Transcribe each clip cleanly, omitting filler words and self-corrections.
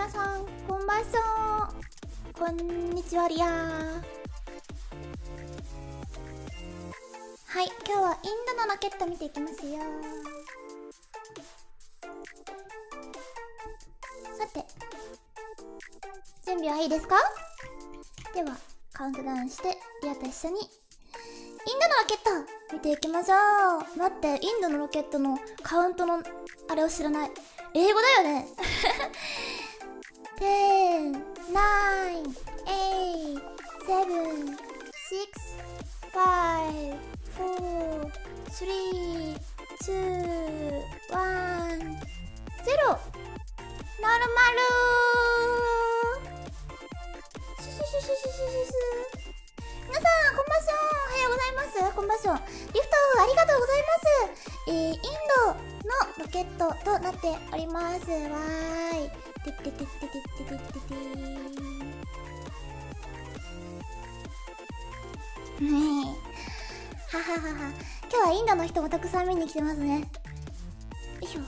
皆さんこんばんしょこんにちはりやー。はい、今日はインドのロケット見ていきますよ。さて準備はいいですか？ではカウントダウンしてリアと一緒にインドのロケット見ていきましょう。待って、インドのロケットのカウントのあれを知らない。英語だよね。10 9 8 7 6 5 4 3 2 1 0。ノルマルシュシュシュシュシュシュシュ。皆さんこんばんしょ。おはようございます。こんばんしょ。リフトありがとうございます。インドのロケットとなっております。わーい。てってってってってってってってねえ。はははは。今日はインドの人もたくさん見に来てますね。よいしょ。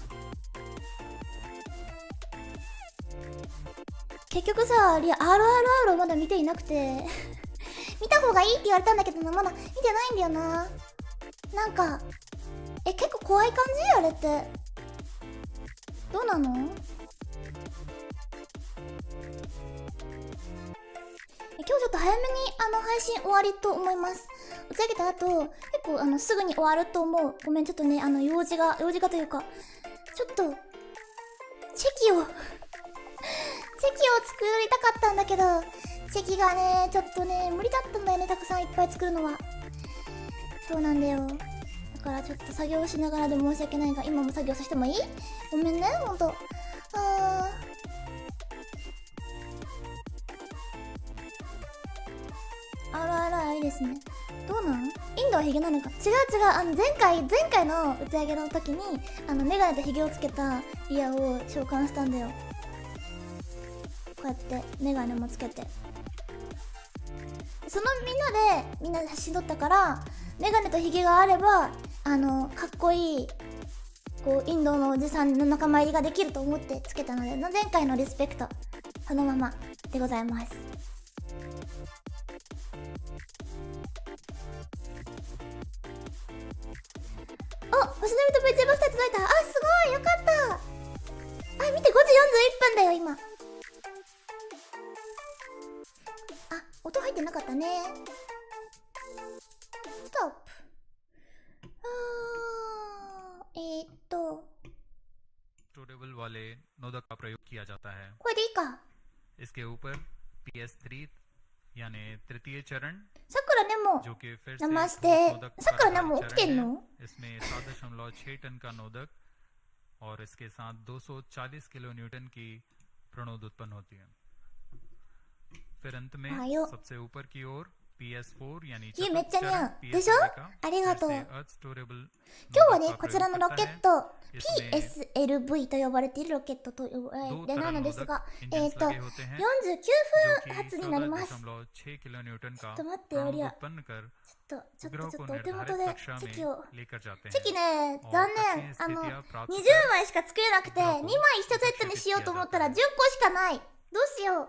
結局さ、RRR をまだ見ていなくて見た方がいいって言われたんだけどな、まだ見てないんだよな。なんか結構怖い感じあれって。どうなの？今日ちょっと早めに配信終わりと思います。打ち上げた後結構すぐに終わると思う。ごめん、ちょっとね用事がというかちょっとチェキを作りたかったんだけど、チェキがねちょっとね無理だったんだよね。たくさんいっぱい作るのは。そうなんだよ。だからちょっと作業しながらで申し訳ないが、今も作業させてもいい？ごめんね、ほんと。あらいいですね。どうなん？インドはヒゲなのか？違う。前回の打ち上げの時にメガネとヒゲをつけたリアを召喚したんだよ。こうやってメガネもつけて、そのみんなで写真撮ったから、メガネとヒゲがあればかっこいいこうインドのおじさんの仲間入りができると思ってつけたので、前回のリスペクトそのままでございます。星のみと VTuber スター届いた。すごいよかった。見て、5時41分だよ今。音入ってなかったね。ストップ。स्टोरेबल वाले नोदक का प्रयोग किया जाता है। これでいいか。 इसके ऊपर PS3 यानी तृतीय चरण さくらねも जो कि फिर ナマス से テ。 नोदक さくらね का も起きて चरण ん है। の？ इसमें 7.6 टन का नोदक और इसके साथ 240 किलो न्यूटन की प्रणोद उत्पन्न होती है। फिर अंत में सबसे ऊपर की ओर PS4 यानी めっちゃ似合うでしょ？ PS3 का ありがとう。 फिर से अर्थ स्टोरेबल 今日はね नोदक こ का ちら प्रयोग のロケ करता ッ है। ト इसमें PSLV と呼ばれているロケットとदो なの तरल ですが、 नोदक इंजन्स लगे होते हैं 49 जो 分 कि 発になります。 14.6 किलो न्यूटन का ちょっと待ってより प्रणोद や。 उत्पन्न कर ちょっと उपग्रह お को 手元 निर्धारित で कक्षा チェ में キを。 लेकर जाते チェキ हैं ね残 और 念 अच्छी स्थितियां प्राप्त 20 कर 枚しか作れなくて2枚1セットにしようと思ったら10個しかない。どうしよう。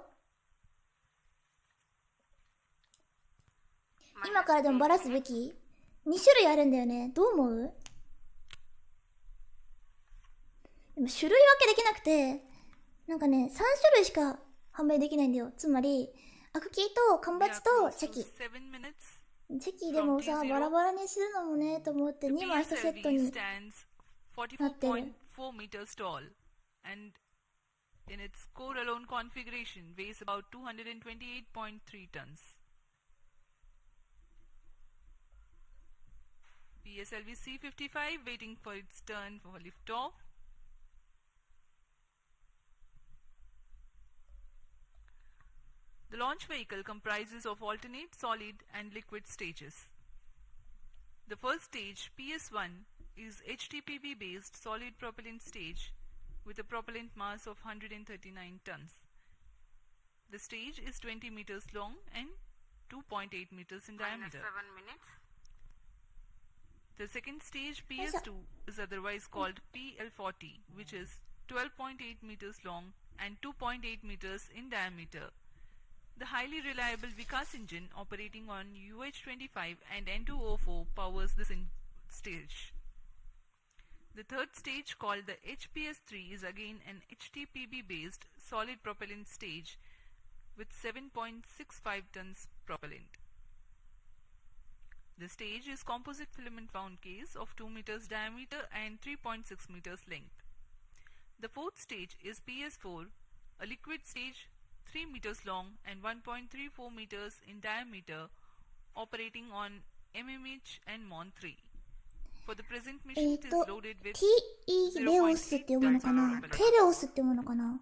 今からでもバラすべき？ 2 種類あるんだよね。どう思う？でも種類分けできなくて、なんかね3種類しか判明できないんだよ。つまりアクキーと缶バチとチェキ。チェキでもさバラバラにするのもねと思って2枚1セットになってる。 In its core alone configuration weighs about 228.3 tons. PSLV C-55 waiting for its turn for liftoff. The launch vehicle comprises of alternate solid and liquid stages. The first stage, PS1, is HTPV based solid propellant stage with a propellant mass of 139 tons. The stage is 20 meters long and 2.8 meters in diameter. 7 minutes. The second stage, PS2, is otherwise called PL40, which is 12.8 meters long and 2.8 meters in diameter. The highly reliable Vikas engine operating on UH-25 and N2O4 powers this stage. The third stage, called the HPS-3, is again an HTPB-based solid propellant stage with 7.65 tons propellant. The stage is composite filament wound case of 2 meters diameter and 3.6 meters length. The fourth stage is PS4, a liquid stage 3 meters long and 1.34 meters in diameter, operating on MMH and MON3. For the present mission, it is loaded with ティレオスって読むのかな、テレオスって読むのかな。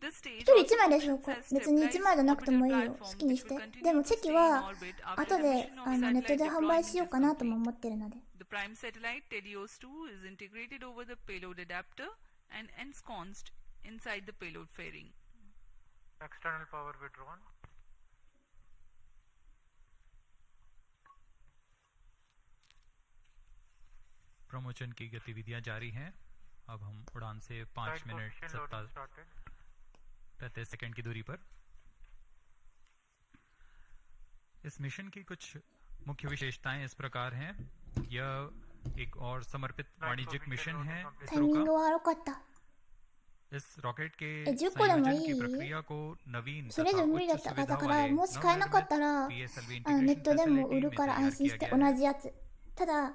This stage 一人1枚でしょ。別に1枚じゃなくてもいいよ、好きにして。でもチェキは後でネットで販売しようかなとも思ってるので。 The prime satellite Telios-2 is integrated over the payload adapter and ensconced inside the payload fairing. External power withdrawn. Promotion की गतिविधियां जारी हैं। अब हम उड़ान से 5 minute 35 second की दूरी पर। इस मिशन की कुछ मुख्य विशेषताएं इस प्रकार हैं। यह एक और समर्पित वाणिज्यिक मिशन है タイミングは悪かった。 इस रॉकेट के 10個でもい संयोजन い की प्रक्रिया को नवीन それ以上無理だったから、だからもし買えなかったらネットでも売るから安心して同じやつ。ただ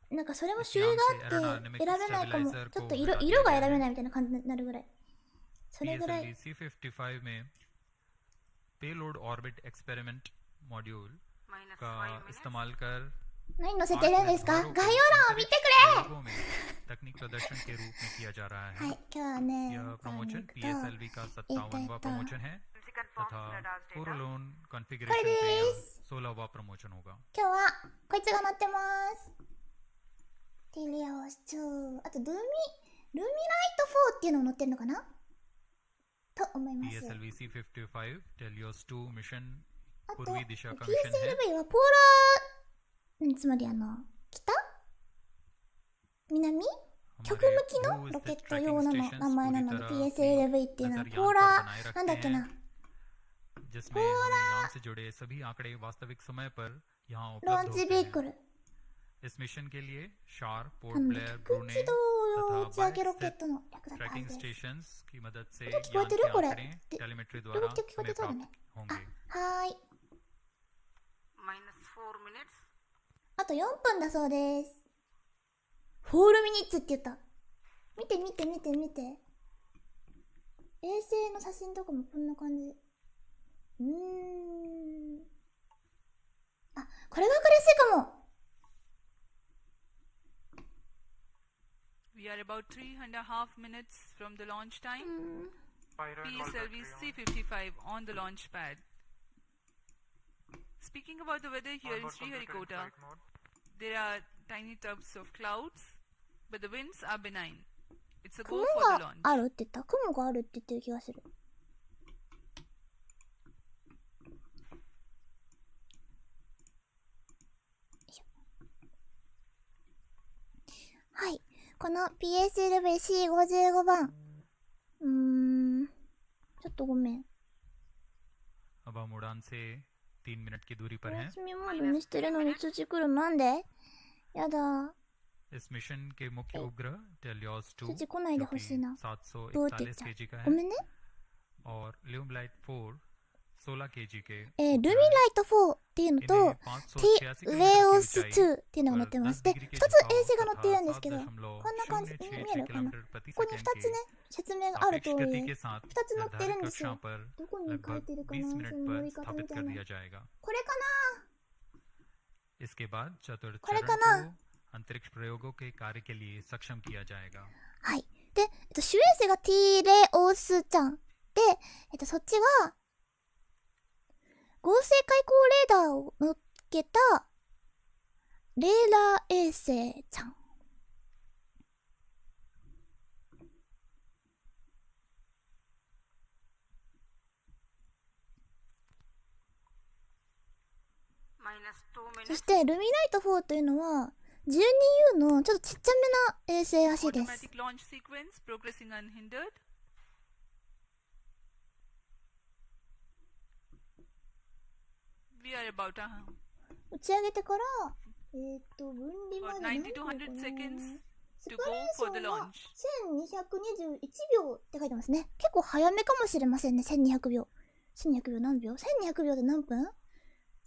なんかそれも種類があって選べないかも。ちょっと色が選べないみたいな感じになるぐらい。それぐらい。 C55 में पेलोड ऑर्बिट एक्सपेरिमेंट मॉड्यूल का इस्तेमाल कर 何載せてるんですか？概要欄を見てくれ。 तकनीक प्रदर्शन के रूप में किया जा रहा है। はい、今日はね、 यह प्रमोशन PSLV का 57वां प्रमोशन है तथा फोरलोन कॉन्फ़िगरेशन पे यह 16वां प्रमोशन होगा। 今日はこいつが乗ってます。ティレオス2、あとルミライト4っていうのも乗ってるのかなと思います。 PSLV C55 टेलियोस 2 मिशन あと पूर्वी दिशा का मिशन है। PSLV はポーラー、つまり北南極向きのロケット用の名前なので PSLV っていうのはポーラーなんだっけな、 जिसमें यान से जुड़े सभी आंकड़े वास्तविक समय पर यहां ロー उपलब्ध ンチ होते ビー हैं। クル、 इस मिशन के लिए शार あ पोर्ट の ब्लेयर 空 ब्रूने 気動用打ち上げロ तथा ケットの略だったはず ट्रैकिंग です。 स्टेशंस की मदद से तो यान聞こえて के るこれ。 आंकड़े टेलीमेट्री द्वारा聞こえて हमें そうだね。 प्राप्त होंगे। はーい。 -4 minutes. あと4分だそうです。4ミニッツって言った。見て見て見て見て。衛星の写真とかもこんな感じ。あ、これがわかりやすいかも。 We are about 3.5 minutes from the launch time. Pyro and PSLV all C55 on the launch pad. Speaking about the weather here in Onboard computer in Sriharikota, flight mode. there are tiny tufts of clouds, but the winds are benign. It's a 雲 go for the が launch. あるって言った。雲があるって言ってる気がする。はい。この PSLV-C55 番。ちょっとごめん。 अब हम उड़ान से 3 minute की दूरी お पर हैं। 休みモードにしてるのに通知来るのなんで？やだ。 इस mission के मुख्य उपग्रह टेलियोस 2 通知来ないで जो ほ कि しいな。ブーって言っ 741 ちゃう。 kg का ご है めんね。 और ल्यूमलाइट 4 16 kg के ルミライト4っていうのと इन्हें ティ 586 レオ मीटर ス की ऊंचाई 2っていうのが載ってます。で、 और 2 10 つ डिग्री 衛 के 星が載ってるんです झुकाव けど、 तथा こんな感じ、見え 7.096 るかな？ किलोमीटर प्रति ここに2 सेकंड つね、説明がある सापेक्ष 通 गति り、 के साथ 2つ載ってるん निर्धारित ですよ。 कक्षाओं पर どこに書い लगभग てるかな？ 20 そ मिनट の乗 पर り方 स्थापित みた कर いな。 दिया जाएगा। これかな？ इसके बाद चतुर्थこれ चरण かな？ को अंतरिक्ष प्रयोगों के कार्य के लिए सक्षम किया जाएगा। はい。で、主衛星がティレオスちゃん。で、そっちが、合成開口レーダーを乗っけた、レーダー衛星ちゃん。そして、ルミライト4というのは、12U のちょっとちっちゃめな衛星らしいです。 Automatic launch sequence progressing unhindered. We are about 打ち上げてから、分離ま about で何 90 to 秒かな。 100 seconds セ to パ go レーシ for the ョンは launch. 1221秒って書いてますね。結構早めかもしれませんね。1200秒。1200秒何秒 ?1200 秒で何分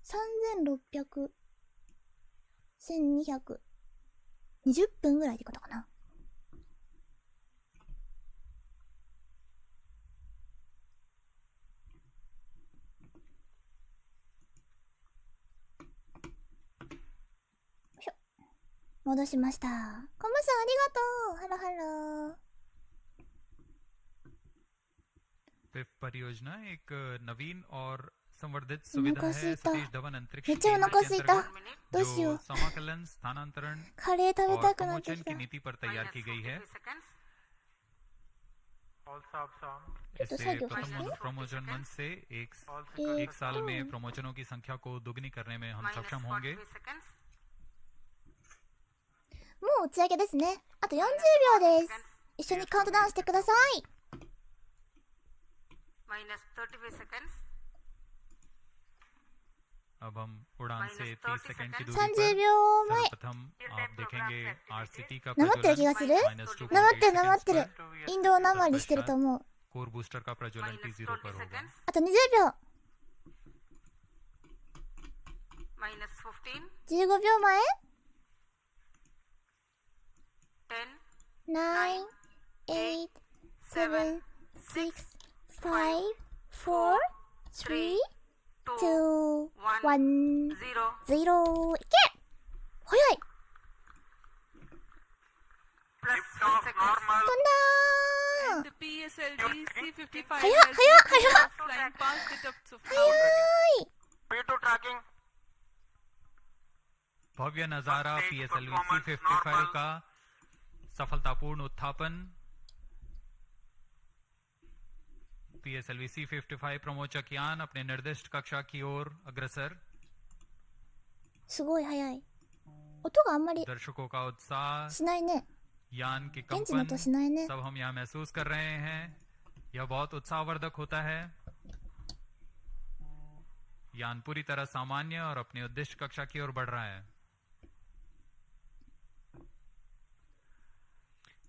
?3600、1200、20分ぐらいってことかな。戻しました。コムさんありがとう。ハロハロ。पिफ परियोजना एक नवीन और संवर्धित सुविधा है सतीश धवन अंतरिक्ष めっちゃお腹すいた。どうしよ जो う。 समाकलन स्थानांतरण カレー食べ और たくなって प्रमोशन きた की。नीति पर तैयार की गई है। Also have some. तो इससे साइड प्रथम होगा। प्रमोशन मंच से Also एक साल में प्रमोशनों की संख्या को दुगनी करने में हम सक्षम होंगे। もう打ち上げですね。あと40秒です。一緒にカウントダウンしてください。 -35 seconds. अब हम उड़ान से 30 सेकंड की दूरी 30 पर 秒前。 सर्वप्रथम आप देखेंगे RCT का なまってる気がする。 -2.8 なまってるなまってる。 पर インドをなまりしてると思う。 कोर बूस्टर का प्रज्वलन T0 पर होगा। あと20秒。 -15. 15秒前。 10. 9、8、7、6、5、4、3、 2. 2、1、 0. 0。いけ！早い！ Plus 10 seconds. 飛んだ And ー！ the PSLV C55 早っ has 早っ been flying past the tops of 早 clouds. い！ P2 tracking. भव्य नजारा PSLV C55 का सफलतापूर्ण उत्थापन। PSLV C55 प्रमोचक यान अपने निर्दिष्ट कक्षा की ओर अग्रसर। すごい早い。音があんまり दर्शकों का उत्साह, しないね。 यान के 現地の कंपन 音しないね。 सब हम यहाँ महसूस कर रहे हैं। यह बहुत उत्साहवर्धक होता है। यान पूरी तरह सामान्य और अपनी उद्दिष्ट कक्षा की ओर बढ़ रहा है।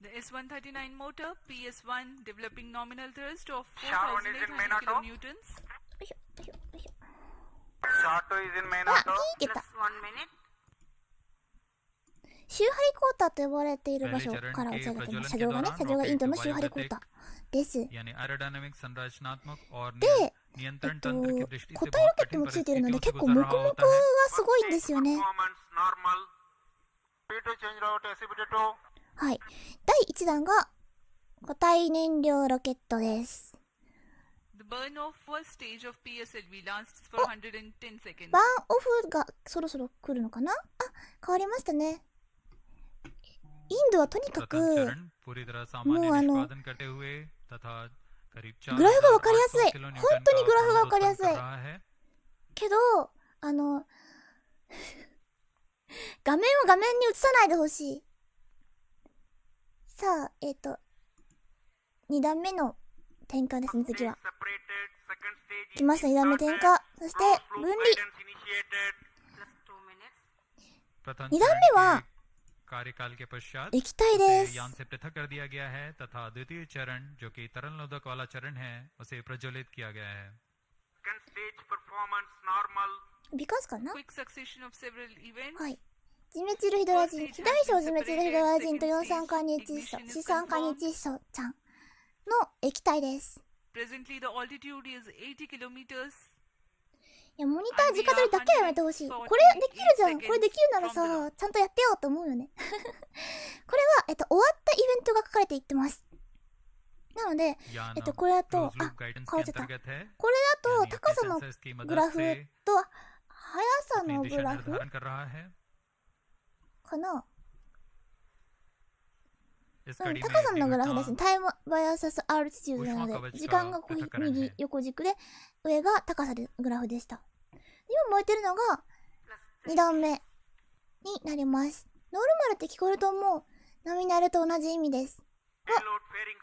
The S139 motor PS1 developing nominal thrust of Sharon is in main 4,800 auto. kilonewtons. よいしょよいしょよいしょ。 Shato is in main あ、 auto. いいけた。 Plus 1 minute. シューハリコーターと呼ばれている場所から打ち上げています。車両がね、車両がインドのシューハリコーターです。 यानी एरोडायनामिक संरचनात्मक और で、नियंत्रण तंत्र की दृष्टि से 固体ロ बहुत ケット कठिन もついてるので परिस्थितियों से 結構 गुजर モ रहा コモコ होता が है। すごいんですよね。 Performance normal. P2 change route SCBT2. はい。第1弾が固体燃料ロケットです。 The burn off first stage of PSLV lasts for 110 seconds. バーンオフがそろそろ来るのかなあ、変わりましたね。インドはとにか प्रथम く चरण पूरी तरह सामान्यもうनिष्पादन करते हुए तथा करीब グラフがわかりやすい。 4,800 किलोन्यूटन 本当にグラフがわかりやすい का उत्पन्न कर रहा है। けど、画面を画面に映さないでほしい。さあ、2段目の点火ですね、次は。 Separated. Second stage 来ました、2段目点火。そして、分離。 initiated. Plus 2 minutes. प्रथम 2段 चरण 目は के कार्यकाल के पश्चात 液体で उसे す。 यान से पृथक कर दिया गया है तथा द्वितीय चरण जो कि तरल नोदक वाला चरण है उसे प्रज्वलित किया गया है। Second stage performance normal. ビカスかな Quick succession of several events. はい。ジメチルヒドラジン、非代償ジメチルヒドラジンと4酸化日窒素、4酸化日窒素ちゃんの液体です。 Presently the altitude is 80 kilometers. いや、モニター直撮りだけはやめてほしい。これできるじゃん。これできるならさ、ちゃんとやってよと思うよね。これは、終わったイベントが書かれていってます。なので、 यान これだと、 क्लोज लूप あ、 गाइडेंस 変わ के っちゃった。 अंतर्गत है これだと、 यानी 高さの सेंसर्स की グラ मदद フ से と、速さ अपनी の दिशा グラフ निर्धारण कर रहा है। かな。 इस うん、 कड़ी 高 में さのグラフですね。 जीवात्मा タイムバイアサスアルティチュードなので、時間がこう右横軸で、上が高さでグラフでした。今燃えてるのが2段目になります。ノーマルって聞こえると思う。ノミナルと同じ意味です。 Payload fairing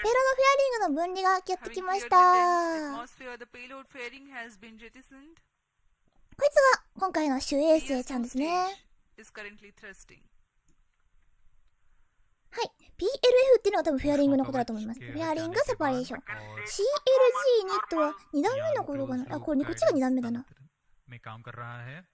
ペイロ separated. ードフェアリングの分離がやって Having きまし cleared the dense た。 atmosphere, the payload fairing has been jettisoned. こいつが今回の主衛星ちゃんですね。はい。is currently thrusting. PLF っていうのは多分フェアリングのことだと思います。フェアリングセパレーション。CLG ニットは2段目のことかな。あ、こっちが2段目だな。में काम कर रहा है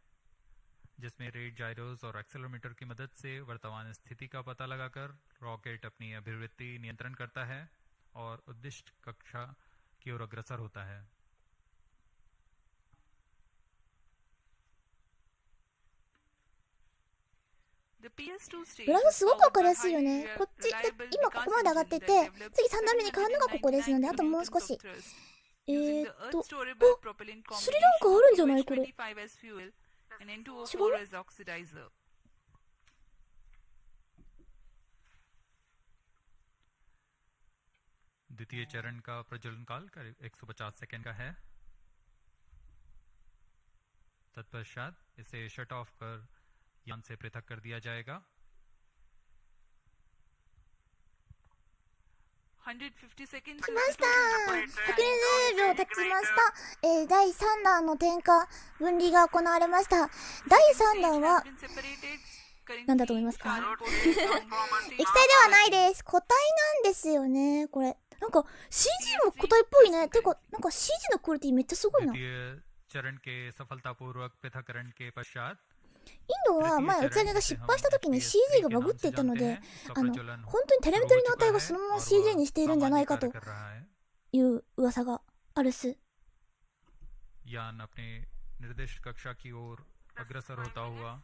जिसमें रेट जायरोस और एक्सेलेरोमीटर की मदद से वर्तमान स्थिति का पता लगाकर रॉकेट अपनी अभिवृत्ति नियंत्रण करता है और उद्दिष्ट कक्षा की ओर अग्रसर होता है। The PS2 stage グラフ is すごくわ powered かり by やすいよね。 highly こっち、で reliable 今ここまで上がってて、 Vikas engine that 次 develops 3段目に変わるのがここですので、あともう少し。using the お、 Earth-storable propellant スリランカあるんじゃない combination これ。 H25 as fuel and 違う N2O4 as oxidizer. द्वितीय चरण का प्रज्वलन काल करीब 150 सेकंड का है। तत्पश्चात इसे शट ऑफ कर यान से पृथक कर दिया जाएगा। 150 seconds 来ました120秒経ちました。第3弾の点火分離が行われました。第3弾は何だと思いますか？液体ではないです。固体なんですよね、これ。なんか CG も固体っぽいね。てか、なんか CG のクオリティめっちゃすごいな。イン चरण के सफलतापूर्वक पृथक्करण के पश्चात ドは前打ち上げが失敗した時に CG がバグっていたので、本当にテレメトリの値がそのまま CG にしているんじゃないかという噂があるっす。 यान अपने निर्दिष्ट कक्षा की ओर अग्रसर होता हुआ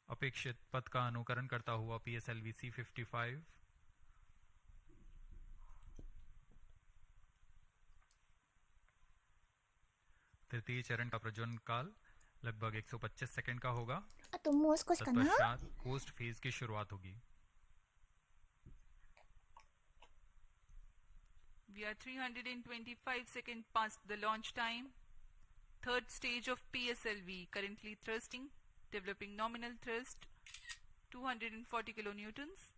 अपेक्षित पथ का अनुकरण करता हुआ PSLV C55 तृतीय चरण का प्रज्वलन काल लगभग 125 सेकंड का होगा। あともう少しかな。 तत्पश्चात कोस्ट फेज की शुरुआत होगी। We are 325 seconds past the launch time. Third stage of PSLV currently thrusting, developing nominal thrust 240 kilonewtons.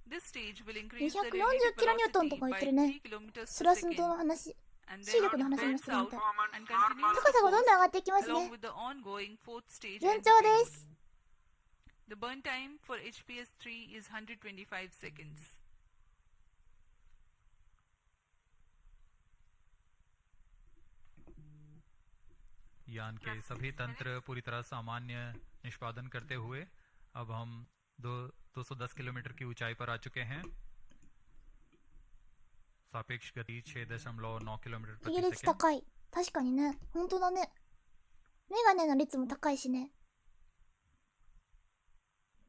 This stage will increase the 240 relative キロニュートンと velocity か言 by ってるね。 3 kilometers ス per ラスン second との話。 and 水 then 力の話も belts してるみ out たい。 and continues 高さがどんどん上がっていきます along ね。 with the ongoing fourth stage 順 and 調 the です。 The burn time for HPS-3 is 125 seconds. यान के सभी तंत्र पूरी तरह सामान्य निष्पादन करते हुए अब हम 210 किलोमीटर की ऊंचाई पर आ चुके हैं। सापेक्ष गति 6.9 किलोमीटर 飛距 प्रति 率 सेकंड। 高い。確かにね。本当だね。メガネの率も高いしね。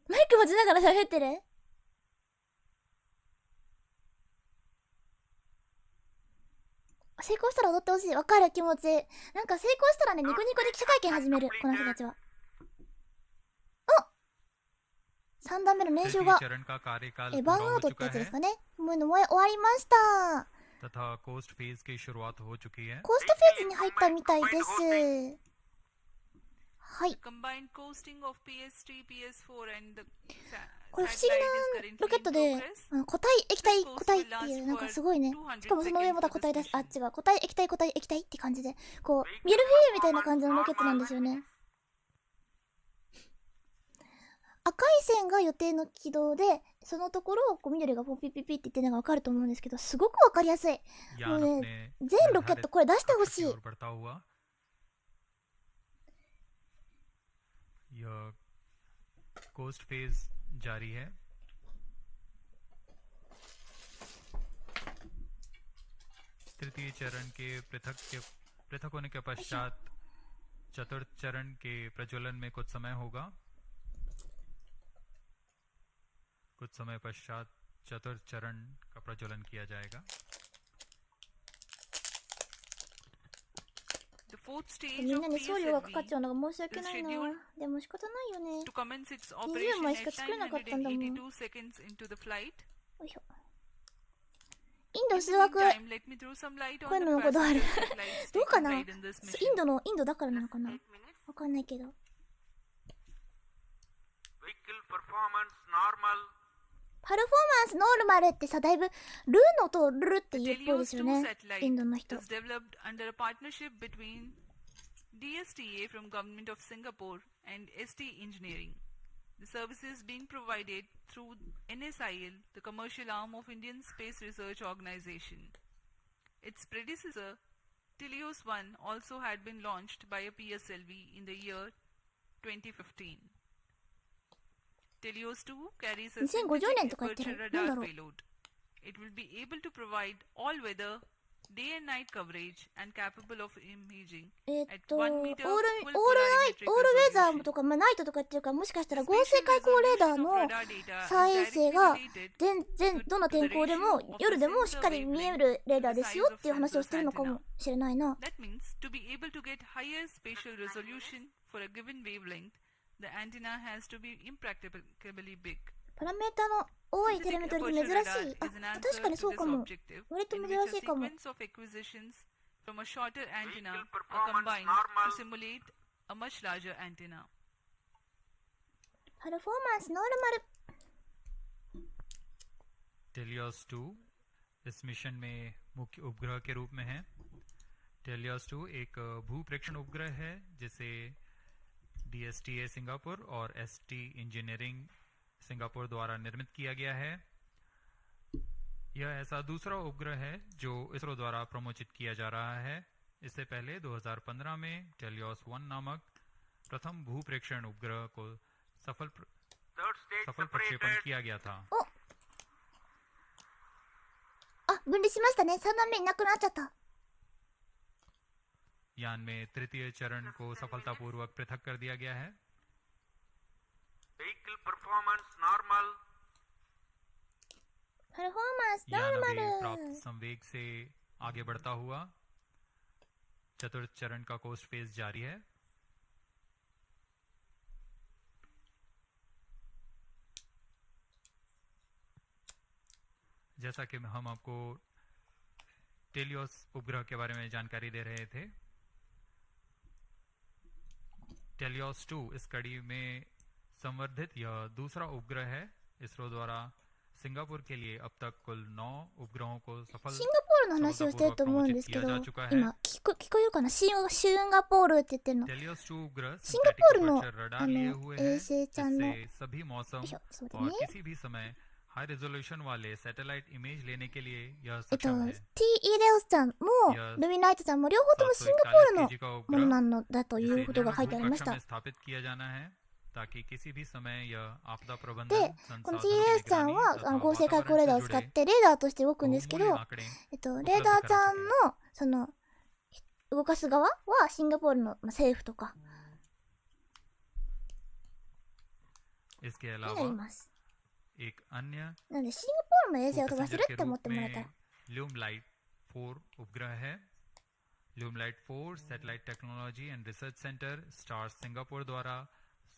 マイク持ちながら喋ってる？成功したら踊ってほしい。わかる気持ち。なんか成功したらね、ニコニコで記者会見始める。この人たちは。お！3段目の練習が、 चरण का कार्यकाल バーン पूरा アウ हो トって चुका やつで है すかね。もう終わりました。 तथा कोस्ट फेज की शुरुआत हो चुकी है। コーストフェーズに入ったみたいです。はい。 Combined coasting of PS3, PS4 and the これ不思議なロケットで、固体、液体、固体っていう、なんかすごいね。しかもその上また固体だし、あ、違う、固体、液体、固体、液体って感じで、こう、ミルフィーユみたいな感じのロケットなんですよね。赤い線が予定の軌道で、そのところをこう緑がポンピピピって言ってるのがわかると思うんですけど、すごくわかりやすい。もうね、全ロケットこれ出してほしい。कोस्ट फेज जारी है। तृतीय चरण के पृथक होने के पश्चात चतुर्थ चरण के प्रज्वलन में कुछ समय होगा। कुछ समय पश्चात चतुर्थ चरण का प्रज्वलन किया जाएगा। The fourth stage みん of なに送料がかかっ PSLV ちゃうのが申し訳ないな。でも仕方ないよね。 to commence its 20 operation 枚し at か作れなかったんだもん。よ982 seconds into the flight. いしょ。インド In 数 the 学、 meantime, let me throw some light こういう on の the のことある。 passengers and flights どうか taking な？ part in this イ mission. ンドだからなのかな？ 8 minutes. わかんないけど。 Vehicle performance normal. パルフォーマンスノーマルってさ、だいぶルーの音をルルって言うっぽいです Telios よ 2 ね、 satellite インドの人。 is developed under a partnership between DSTA from Government of Singapore and ST Engineering. The services being provided through NSIL, the commercial arm of Indian Space Research Organization. Its predecessor, Telios 1, also had been launched by a PSLV in the year 2015. Telios 2 carries a 2050年と synthetic か言ってる。 aperture なんだ radar ろう。 payload. It will be able to provide all-weather, day and night coverage and capable of imaging オー at ル、 1 meter オール full ナイ polarimetric ト、オールウェザー resolution. とか、まあ、ナイトとか言ってるから、もしかしたら The 合成 spatial 開口レーダー resolution の of radar data is 再衛 directly 星が related どの天候でも夜でもしっかり見えるレーダーですよっていう話をしてるのかもしれないな。 That means to be able to get higher spatial resolution for a given wavelength, the antenna has to be impracticably big. パラメータの多いテレメトリって珍しい。 Aperture あ、 radar is an 確か answer に to そう this かも。 objective, 割と in 珍 which し a いかも。 sequence of acquisitions from a shorter antenna Vehicle are performance combined normal. to simulate a much larger antenna. パルフォーマンスノーマル。 teleost 2 इस mission में मुख्य उपग्रह के रूप में है। Teleost 2 एक भूप्रेक्षण उपग्रह है जिसे DSTA सिंगापुर और ST इंजीनियरिंग सिंगापुर द्वारा निर्मित किया गया है। यह ऐसा दूसरा उपग्रह है जो इसरो द्वारा प्रमोचित किया जा रहा है। इससे पहले 2015 में टेलियोस 1 नामक प्रथम भूप्रेक्षण उपग्रह को सफल Third stage प्रक्षेपण separated. किया गया था। あ、分離しましたね。3段目いなくなっちゃった。 यान में तृतीय चरण को सफलतापूर्वक पृथक कर दिया गया है। Vehicle performance normal. パルフォーマンスノ यान ーマ अभी प्राप्त ル。 संवेग से आगे बढ़ता हुआ चतुर्थ चरण का कोस्ट फेज जारी है। जैसा कि हम आपको टेलियोस उपग्रह के बारे में जानकारी दे रहे थे, टेलियोस 2 इस कड़ी में संवर्धित यह दूसरा उपग्रह है। इसरो द्वारा सिंगापुर के लिए अब तक कुल 9 उपग्रहों को シンガポールの話をしてると思うんですけど、今聞こえるかな、シンガポールって言ってるの。 टेलियोस 2 उपग्रह シンガポールの रडार लिए हुए हैं, 衛星ちゃんの जिससे सभी मौसम よいしょ、ちょっと और 待ってね。 किसी भी समय हाई रेजोल्यूशन वाले सैटेलाइट इमेज लेने के लिए यह T सक्षम है। イレオスちゃんもルミナイトちゃんも両方ともシンガポールの 741 का もの उपग्रह なのだという जिसे ことが書いてありまし कक्षा た में。स्थापित किया जाना है ताकि किसी भी समय यह आपदा で प्रबंधन この संसाधन T イレオスちゃん निगरानी は तथा 合成開口レーダーを使っ वातावरण से てレーダーとして動くんですけど、 बहुमूल्य आंकड़े レーダーちゃんのその動かす側はシンガポールの政府とか इसके にな अलावा ります。 एक अन्य なのでシンガポールの衛星を飛ばせる पैसेंजर っ के て思っ रूप てもらえたら में ल्यूमलाइट 4 उपग्रह है। ल्यूमलाइट 4 satellite technology and research centre stars Singapore द्वारा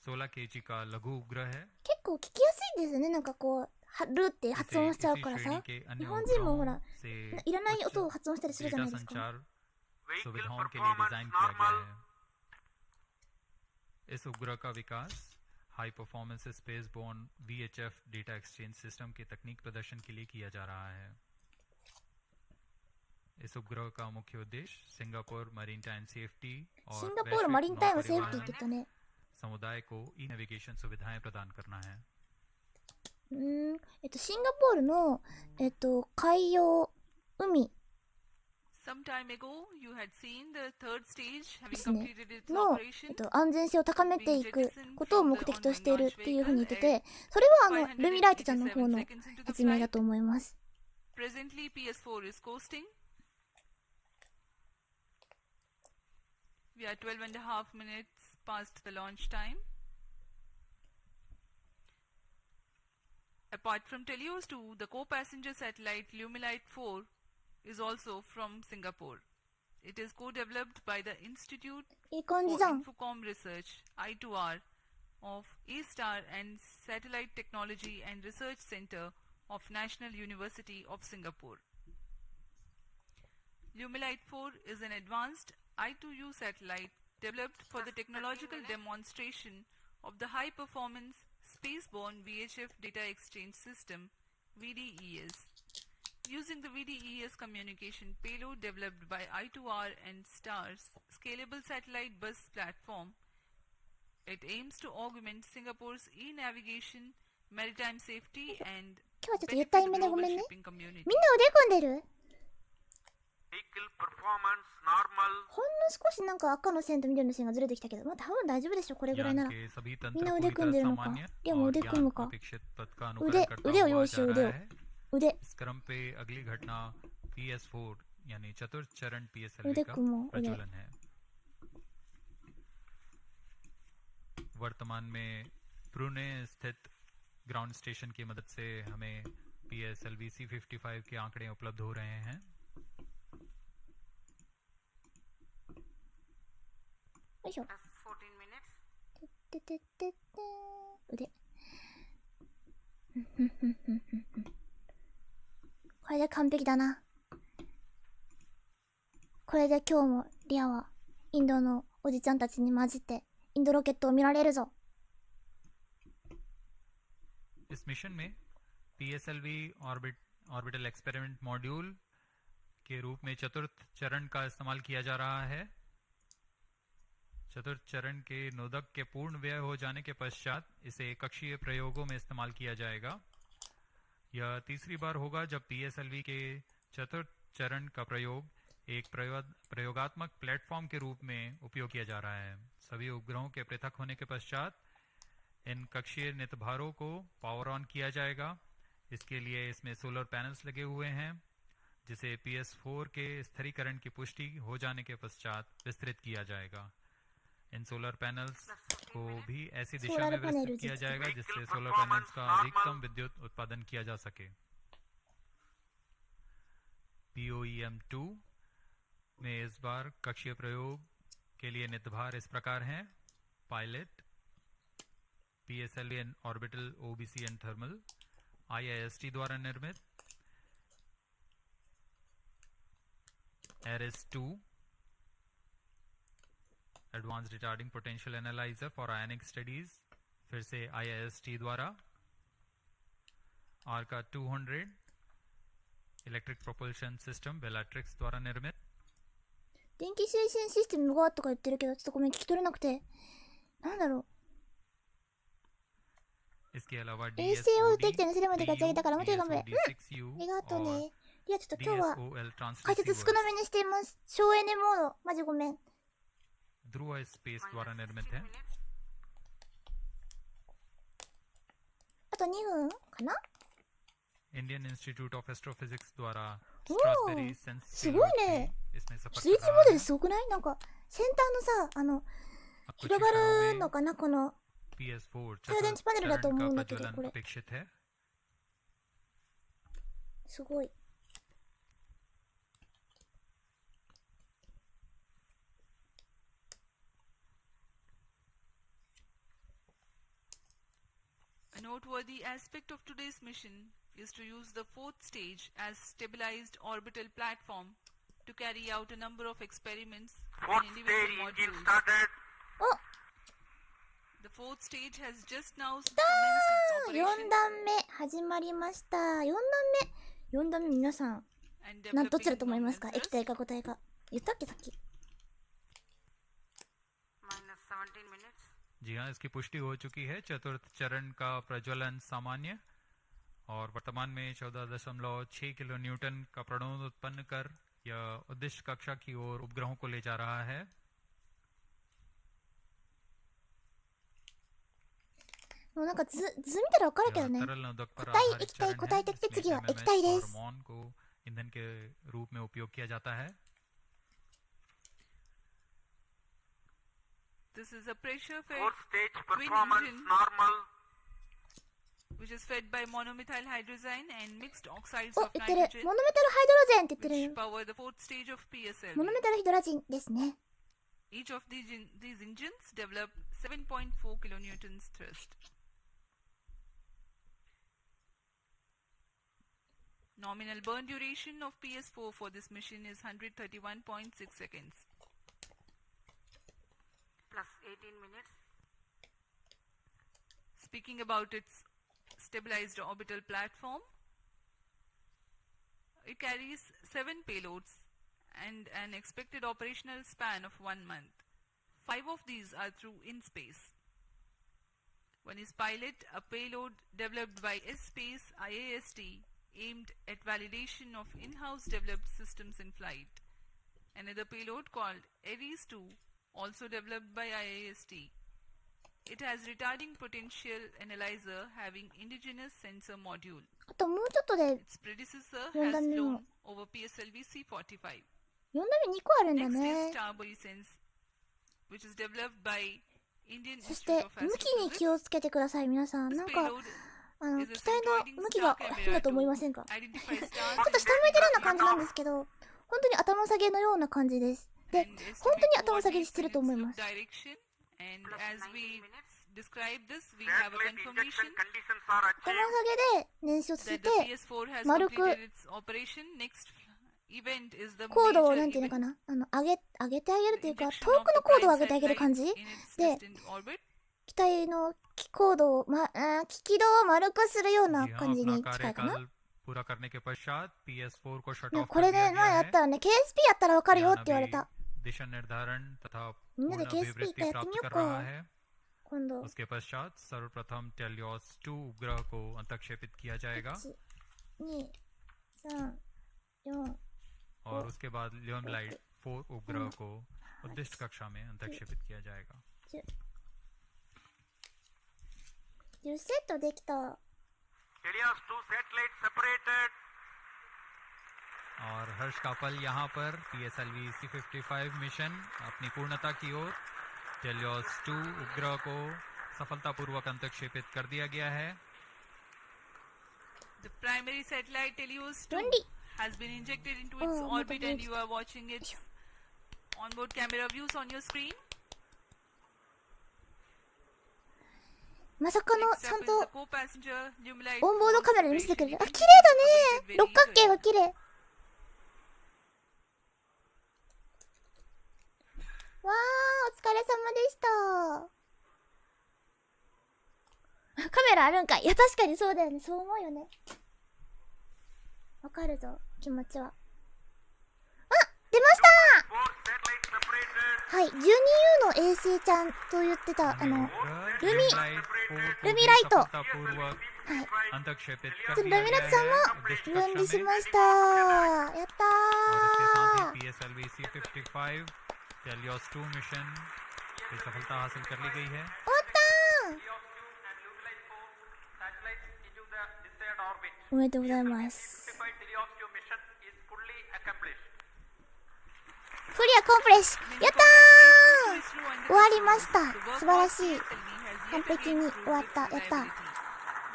16 kg का लघु उपग्रह है। 結構聞きやすいですね。なんかこうルって発音しちゃうからさ、 के 日 अन्य 本人もほら उपग्रहों से いらない音を発音したりするじゃ डेटा ないですか。 संचार Vehicle सुविधाओं के लिए performance डिजाइन किया गया normal. है। इस उपग्रह का विकास high performance spaceborne VHF data exchange system के तकनीक प्रदर्शन के लिए किया जा रहा है। इस उपग्रह का मुख्य उद्देश्य सिंगापुर मरीन टाइम सेफ्टी シン और ガポールマリンタイム वैश्विक セーフティ नौपरिवहन って言ったね。 समुदाय को ई नेविगेशन सुविधाएं प्रदान करना है। シンガポールの海洋海 Some time ago, you had seen the third stage で having すね completed its の、 operation. 安全性を高めていくことを目的としているっていうふうに言ってて、それはルミライトちゃんの方の 587 seconds into the 説明だ flight. と思います。 Presently, PS4 is coasting. We are 12.5 minutes past the launch time. Apart from Telios 2, the co-passenger satellite Lumilite 4 is also from Singapore. It is co-developed by the Institute いい感じ for じゃん。 Infocom Research (I2R) of A-Star and Satellite Technology and Research Center of National University of Singapore. Lumilite 4 is an advanced I2U satellite developed for the technological demonstration of the high-performance Spaceborne VHF Data Exchange System VDES. Using the VDES communication payload developed by I2R and STARS scalable satellite bus platform, it aims to augment Singapore's e-navigation, maritime safety and 今日はちょっとゆったりめでごめんね。 shipping community. みんな腕組んでる？ Vehicle performance normal. ほんの少しなんか赤の線と緑の線がずれてきたけど、まあ多分大丈夫でしょ、これぐらいな यान ら。 के सभी तंत्र बिना पूरी उदय कुंद तरह देने का। सामान्य लिया और उदय ज्ञान कुंद का। अपेक्षित पथ का अनुकरण उदय करता उदय हुआ योशी जा उदय रहा है। 腕 इस क्रम पे अगली घटना PS4 यानी चतुर्थ चरण PSLV उदय का कुमो उदय प्रज्वलन है। वर्तमान में ब्रुने स्थित ग्राउंड स्टेशन की मदद से हमें PSLV C55 के आंकड़े उपलब्ध हो रहे हैं।よいしょ。 Plus 14 minutes. てててて腕。これで完璧だな。これで今日もリアはインドのおじちゃんたちに混じってインドロケットを見られるぞ。 इस मिशन में PSLV ऑर्बिटल एक्सपेरिमेंट मॉड्यूल के रूप में चतुर्थ चरण का इस्तेमाल किया जा रहा है। चतुर्थ चरण के नोदक के पूर्ण व्यय हो जाने के पश्चात इसे कक्षीय प्रयोगों में इस्तेमाल किया जाएगा। यह तीसरी बार होगा जब PSLV के चतुर्थ चरण का प्रयोग एक प्रयोगात्मक प्लेटफॉर्म के रूप में उपयोग किया जा रहा है। सभी उपग्रहों के पृथक होने के पश्चात इन कक्षीय नितभारों को पावर ऑन किया जाएगा। इसके लिए इसमें सोलर पैनल्स लगे हुए हैं जिसे PS4 के स्थिरीकरण की पुष्टि हो जाने के पश्चात विस्तृत किया जाएगा। इन सोलर पैनल्स को भी ऐसी दिशा में विस्तृत किया जाएगा जिससे सोलर पैनल्स का अधिकतम विद्युत उत्पादन किया जा सके। POEM2 में इस बार कक्षीय प्रयोग के लिए नितभार इस प्रकार हैं। Pilot, PSLV and orbital OBC and thermal IIST द्वारा निर्मित, ARIS-2 advance retarding potential analyser for ionic studies फिर से IIST द्वारा, ARCA 200 electric propulsion system Bellatrix द्वारा निर्मित। 電気推進システムがとか言ってるけど、ちょっとごめん聞き取れなくて。なんだろう。 इसके अलावा 衛星をできたのそれまで立ち上げたからもうちょい頑張れ。うん。ありがとうね。いやちょっと今日は DSOL 解説少なめにしています。省エネモード。マジごめん。 ध्रुव स्पेस द्वारा Minus निर्मित 16 है। minutes. あと2分かな。 Indian Institute of Astrophysics द्वारा ओ, स्ट्रासबेरी सेंस すごいね。 इसमें सफर 3D कर モデ रहा ル है। すごくない？なんか先端のさ、अब कुछ 広が क्षणों る में のかなこの PS4 太陽電池パネルだと思うんだけど、 प्रज्वलन これ अपेक्षित है। すごい。 A noteworthy aspect of today's mission is to use the fourth stage as stabilized orbital platform to carry out a number of experiments Fourth in stage individual engine modules. started. お The fourth stage has just now 4 commenced its operation 段目始まりました。4段目皆さん and どっちだ developing と思いますか？ nominal 液体か固体か。言ったっけさっき。 Minus 17 minutes. जी हाँ, इसकी पुष्टि हो चुकी है। चतुर्थ चरण का प्रज्वलन सामान्य और वर्तमान में 14.6 किलो न्यूटन का प्रणोद उत्पन्न कर यह उद्देश्य कक्षा की ओर उपग्रहों को ले जा रहा है। もうなんか図見たらわかるけどね。 तरल नोदक पर 固体 आधारित 液体 चरण 固 है 体的で जिसमें 次は MMS 液体で और す。 MON को ईंधन के रूप में उपयोग किया जाता है। This is a pressure-fed Fourth stage twin performance engine normal. which is fed by monomethyl hydrazine and mixed oxides お of 言ってる。 nitrogen モノメタルハイドロゼンって言ってる which よ。 power the fourth stage of モノ PSLV. メタルヒドラジンですね。 Each of these engines develop 7.4 kilonewtons thrust. Nominal burn duration of PS4 for this mission is 131.6 seconds. Plus 18 minutes. Speaking about its stabilized orbital platform, it carries 7 payloads and an expected operational span of 1 month. 5 of these are through in-space. One is Pilot, a payload developed by S-Space IAST aimed at validation of in-house developed systems in flight. Another payload called Ares-2, also developed by IAST. It has retarding potential analyzer having indigenous sensor module. あともうちょっとで Its predecessor 4 has 段目も flown over PSLV C-45. 4段目2個あるんだ Next ね is Starboy-Sense, which is developed by Indian そして Institute of 向きに気を Astrophysics. つけてください皆さん This なんか payload 機体の向きが変だと思いませんか？ identify ちょ stars っと下向いてるような感じなんですけど本当に頭下げのような感じですで and 本当に estimate 頭下げしてる coordinates と in 思い its ま loop す direction. And Plus as 90 we minutes. describe this, we have a Satellite confirmation injection conditions are 頭 achieved. 下げで燃焼させ that て the PS4 has 丸く completed its operation. Next event is the 高度を major なんていうの event, かな上げてあげる the というか injection 遠 of く the の高度を prime 上げてあげる satellite 感じ in its で destined orbit. 機体の高度を、軌道を丸くするような जी हाँ, 感じ अपना に近いかな कार्यकाल पूरा करने के पश्चात PS4 को shut ね of こ कर れ दिया ね前 गया やっ है। たらね KSP やったらわかるよって यान 言われ अभी た दिशा निर्धारण तथा इनमें पूर्ण तो KSP अभिवृद्धि कहते प्राप्त नहीं कर को। रहा है। 今度 उसके पश्चात सर्वप्रथम टेलियोस 2 उपग्रह को अंतक्षेपित किया जाएगा 1,2,3,4 और उसके बाद लियोन लाइट 4 उपग्रह को उद्दिष्ट कक्षा में अंतक्षेपित किया जाएगा। 10セットできた Helios 2 satellite separated. और हर्ष कापल यहाँ पर PSLV C-55 मिशन अपनी पूर्णता की ओर टेलियोस 2 उपग्रह को सफलतापूर्वक अंतक्षेपित कर दिया गया है। The primary satellite Helios 2 Twenty. has been injected into its Oh, orbit what a and you are watching its onboard camera views on your screen. まさかの Next ちゃ up ん is と the co-passenger Lumilite オンボード force カメラで見せてくれるあ separation 綺麗 event だね completed 六角形 very が綺麗わーお疲れ様でしたカメラあるんかいいや確かにそうだよねそう思うよねわかるぞ気持ちはあ出ました 4 satellite separated. はい 12U の衛星ちゃんと言ってたルミライト सफलतापूर्वक अंतक्षेपित ちょっ कर とルミ दिया ライトさん गया も है उद्दिष्ट 分離 कक्षा し में ましたやった और इसके साथ ही ー PSLV C-55 टेलियोस 2 मिशन की सफलता हासिल कर ली गई है। 終わったー Satellites into the desired orbit. おめでとうございます 55 Helios 2 mission is fully accomplished. クリアコンプレッシュ Many やったー congratulations to ISRO and the 終わりました The work 素晴ら of しい PSLV has 完 yet 璧 again に proved 終わった its やった reliability.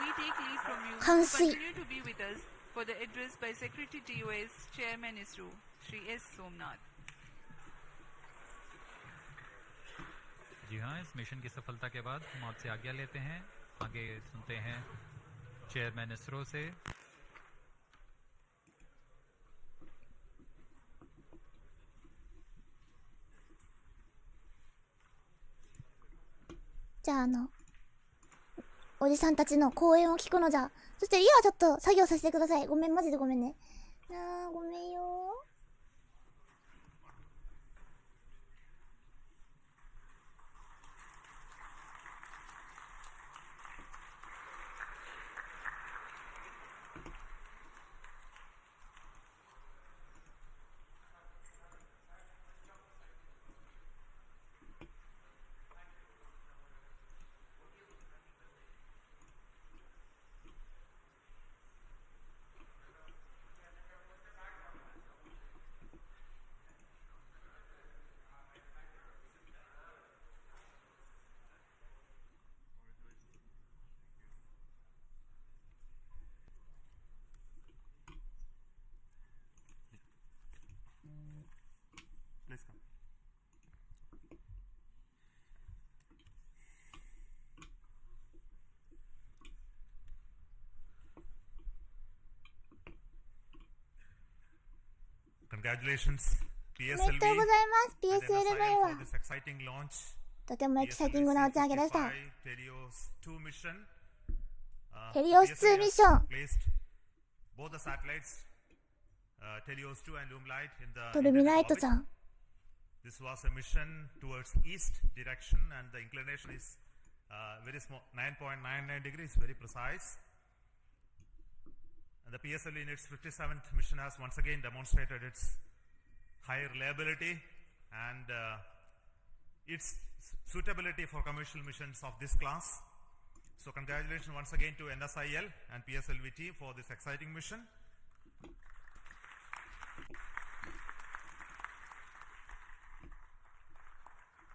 We take leave from you to 完遂 continue to be with us for the address by Secretary TOS Chairman ISRO, Shri S. Somnath. जी हाँ, इस mission की सफलता के बाद हम आपसे आज्ञा लेते हैं। आगे सुनते हैं चेयरमैन इसरो से। じゃあおじさんたちの講演を聞くのじゃそしていやちょっと作業させてくださいごめんマジでごめんねごめんよCongratulations, おめでとう PSLV ございます and PSLV NSIL は for this exciting launch. とてもエキサイティングな打ち上げでした。 ヘリオス2ミッション、トルミライトさん。 This was a mission towards east direction and the inclination is very small, 9.99 degrees, very precise. And the PSLV in its 57th mission has once again demonstrated its high reliability and its suitability for commercial missions of this class. So congratulations once again to NSIL and PSLV team for this exciting mission.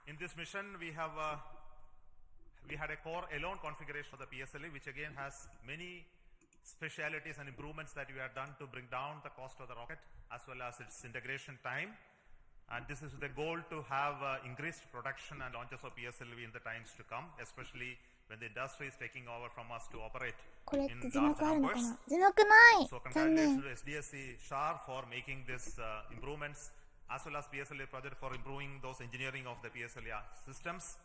In this mission, we had a core alone configuration of the PSLV, which again has many specialities and improvements that we have done to bring down the cost of the rocket as well as its integration time. And this is with the goal to have increased production and launches of PSLV in the times to come, especially when the industry is taking over from us to operate in large numbers. So congratulations to SDSC SHAR for making these improvements, as well as PSLV project for improving those engineering of the PSLV systems.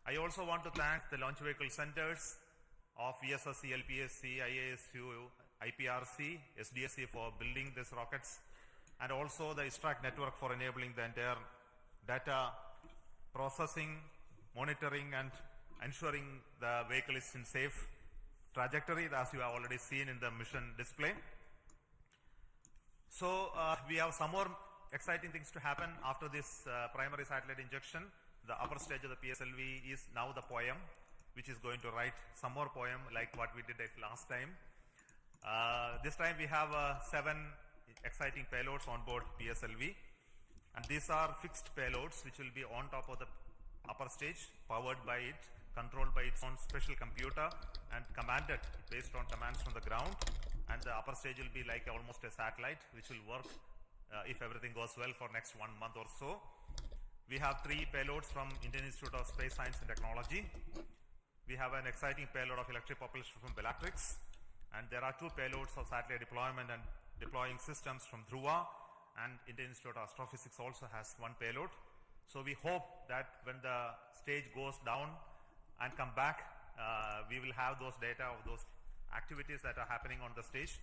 I also want to thank the launch vehicle centers of VSSC, LPSC, IASU, IPRC, SDSC for building these rockets, and also the ISTRAC network for enabling the entire data processing, monitoring, and ensuring the vehicle is in safe trajectory, as you have already seen in the mission display. So we have some more exciting things to happen after this primary satellite injection. The upper stage of the PSLV is now the POEM, which is going to write some more POEM like what we did last time. This time we have 7 exciting payloads on board PSLV, and these are fixed payloads which will be on top of the upper stage, powered by it, controlled by its own special computer, and commanded based on commands from the ground. And the upper stage will be like almost a satellite, which will work if everything goes well for next 1 month or so. We have 3 payloads from Indian Institute of Space Science and Technology. We have an exciting payload of electric propulsion from Bellatrix, and there are 2 payloads of satellite deployment and deploying systems from Dhruva, and Indian Institute of Astrophysics also has 1 payload. So we hope that when the stage goes down and come back, we will have those data of those activities that are happening on the stage.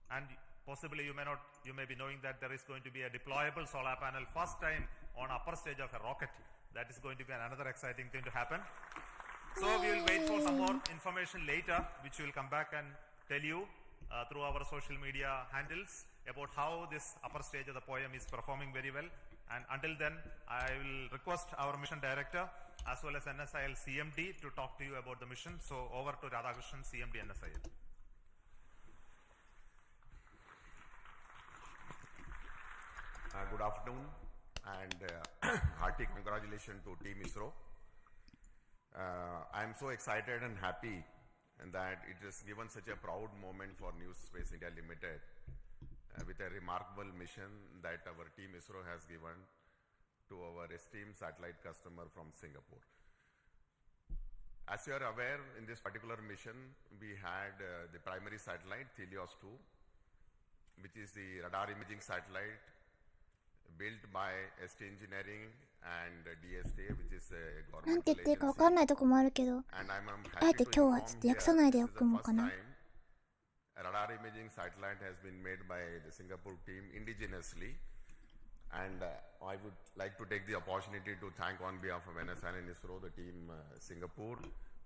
And possibly you may be knowing that there is going to be a deployable solar panel first time on upper stage of a rocket. That is going to be another exciting thing to happen. So we will wait for some more information later, which we will come back and tell you through our social media handles about how this upper stage of the POEM is performing very well. And until then, I will request our mission director as well as NSIL CMD to talk to you about the mission. So over to Radhakrishnan, CMD NSIL. Good afternoon and hearty congratulations to Team ISRO. I am so excited and happy that it has given such a proud moment for New Space India Limited with a remarkable mission that our Team ISRO has given to our esteemed satellite customer from Singapore. As you are aware, in this particular mission, we had the primary satellite, Helios 2, which is the radar imaging satellite built by ST Engineering and DSTA, which is a なん government て言っていいかわかんないとこもあるけど、 and I'm あえ happy て to 今日は inform ちょっと here 訳さないで this お is く the の first かな。 time a radar imaging satellite has been made by the Singapore team indigenously, and I would like to take the opportunity to thank on behalf of NSIL and ISRO the team Singapore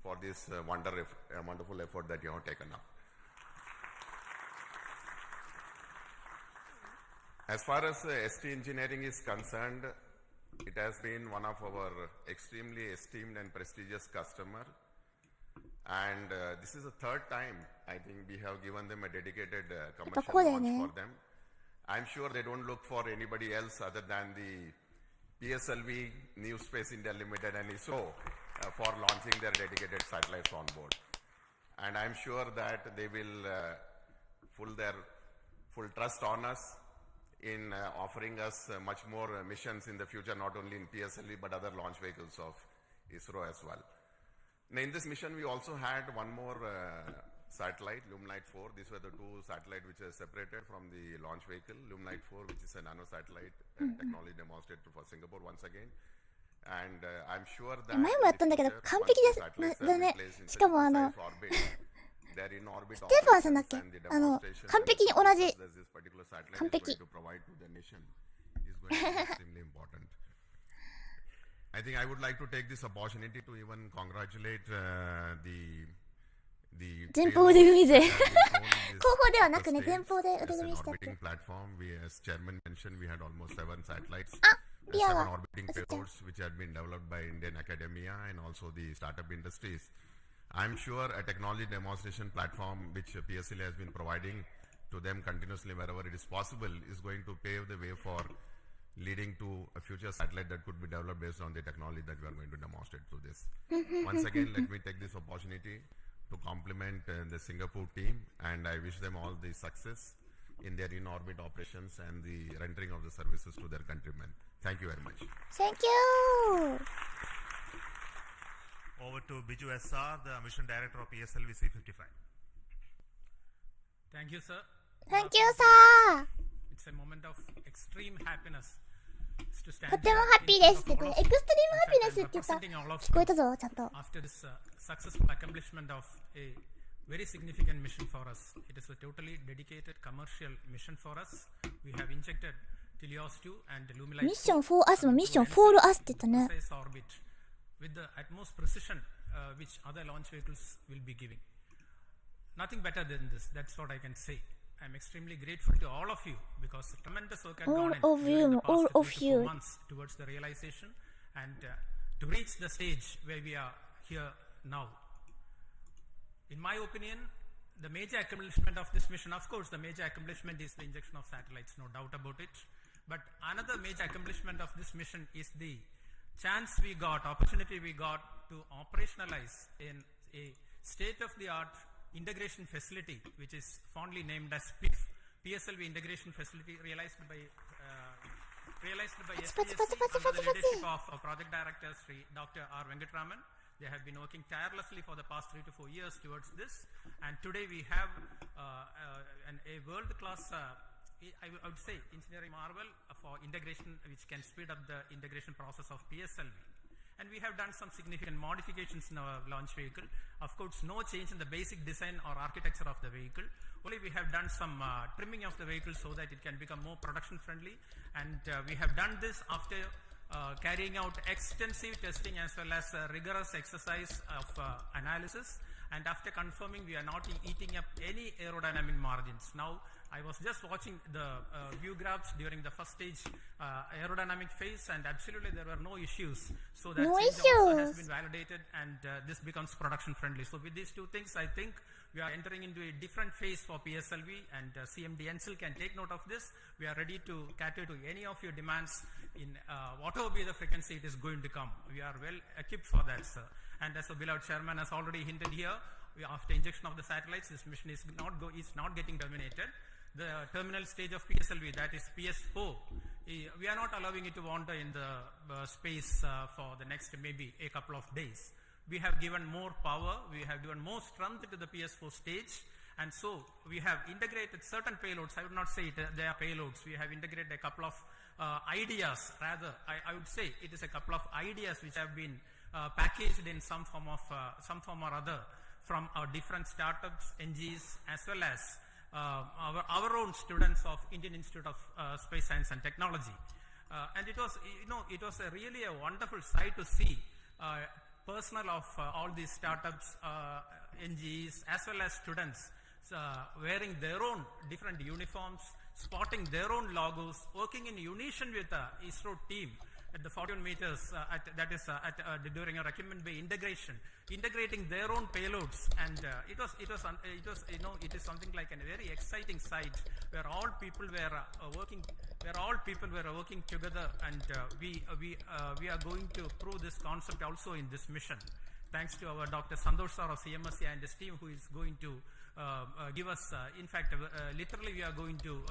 for this wonderful effort that you have taken up. As far as ST Engineering is concerned, it has been one of our extremely esteemed and prestigious customer, and this is the 3rd time I think we have given them a dedicated commercial launch for them. I'm sure they don't look for anybody else other than the PSLV, New Space India Limited and ISRO for launching their dedicated satellites on board. And I'm sure that they will put their full trust on us in offering us much more missions in the future, not only in PSLV but other launch vehicles of ISRO as well. Now, in this mission, we also had one more satellite, Lumlight 4. These were the 2 satellites which are separated from the launch vehicle. Lumlight 4, which is a nano satellite technology demonstrated for Singapore once again. And I'm sure that 前もやったんだけど完璧ですだね。しかもステファンさんだっけ、完璧に同じ、完璧。I think I would like to take this opportunity to even congratulate the 前方腕組み勢後方ではなくね、前方で腕組みしたっけ。 platform. As chairman mentioned, we had almost 7 satellites, リア 7 は orbiting payloads which had been developed by Indian academia and also the startup industries. I'm sure a technology demonstration platform which PSLV has been providing to them continuously wherever it is possible is going to pave the way for leading to a future satellite that could be developed based on the technology that we are going to demonstrate through this. Once again, let me take this opportunity to compliment the Singapore team, and I wish them all the success in their in-orbit operations and the rendering of the services to their countrymen. Thank you very much. Thank you. Over to Biju SR, the mission director of PSLV C55. Thank you, sir. Thank you, sir. It's a moment of extreme happiness to stand とてもハッピーですって言って、エクストリームハピネスって言った。聞こえたぞ、ちゃんと。 After this successful accomplishment of a very significant mission for us, it is a totally dedicated commercial mission for us. We have injected Telios 2 and Lumilight ミッション4アスもミッション4アスって言ったね。 orbit with the utmost precision which other launch vehicles will be giving. Nothing better than this. That's what I can say. I'm extremely grateful to all of you because tremendous work has gone in during the past 3 to 4 months towards the realization and to reach the stage where we are here now. In my opinion, the major accomplishment of this mission, of course, the major accomplishment is the injection of satellites, no doubt about it. But another major accomplishment of this mission is the chance we got, opportunity we got to operationalize in a state-of-the-art integration facility, which is fondly named as PIF, PSLV Integration Facility, realized by SPSC under the leadership of Project Director Sri Dr. R. Venkatraman. They have been working tirelessly for the past 3 to 4 years towards this, and today we have a world-class, I would say, engineering marvel for integration, which can speed up the integration process of PSLV. And we have done some significant modifications in our launch vehicle. Of course, no change in the basic design or architecture of the vehicle. Only we have done some trimming of the vehicle so that it can become more production friendly. And we have done this after carrying out extensive testing as well as rigorous exercise of analysis. And after confirming we are not eating up any aerodynamic margins. Now, I was just watching the view graphs during the first stage aerodynamic phase, and absolutely there were no issues. So that also has been validated, and this becomes production friendly. So with these two things, I think we are entering into a different phase for PSLV, and CMD NCL can take note of this. We are ready to cater to any of your demands in whatever be the frequency it is going to come. We are well equipped for that, sir. And as the beloved chairman has already hinted here, after injection of the satellites, this mission is not getting terminated. The terminal stage of PSLV, that is PS4, we are not allowing it to wander in the space for the next maybe a couple of days. We have given more power, we have given more strength to the PS4 stage, and so we have integrated certain payloads. I would not say they are payloads. We have integrated a couple of ideas, rather, I would say it is a couple of ideas which have been packaged in some form or other from our different startups, NGs, as well as our own students of Indian Institute of Space Science and Technology. And it was, really a wonderful sight to see personnel of all these startups, NGs, as well as students wearing their own different uniforms, spotting their own logos, working in unison with the ISRO team at the 41 meters, during a Recumbent Bay integration, integrating their own payloads, and it is something like a very exciting sight where all people were working together, and we are going to prove this concept also in this mission. Thanks to our Dr. Santosh sir of CMSC and his team, who is going to give us, in fact, literally we are going to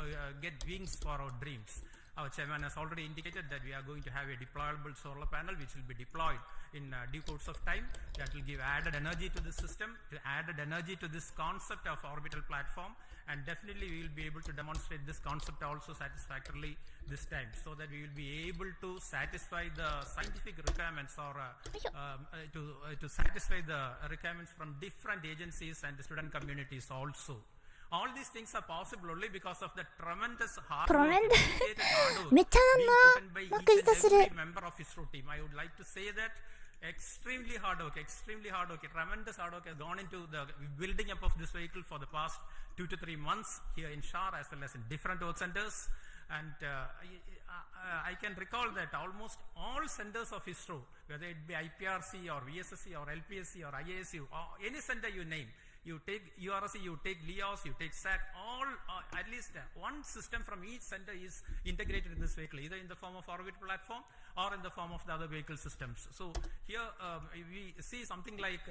get wings for our dreams. our chairman has already indicated that we are going to have a deployable solar panel which will be deployed in due course of time. That will give added energy to the system, added energy to this concept of orbital platform, and definitely we will be able to demonstrate this concept also satisfactorily this time, so that we will be able to satisfy the scientific requirements or to satisfy the requirements from different agencies and the student communities also. All these things are possible only because of the tremendous hard work dedicated hard work being put in by each and every member of ISRO team. I would like to say that extremely hard work, tremendous hard work has gone into the building up of this vehicle for the past 2 to 3 months here in Shar as well as in different work centers. And I can recall that almost all centers of ISRO, whether it be IPRC or VSSC or LPSC or IASU or any center you name, you take URC, you take LEOS, you take SAT, all at least one system from each center is integrated in this vehicle, either in the form of orbit platform or in the form of the other vehicle systems. So here we see something like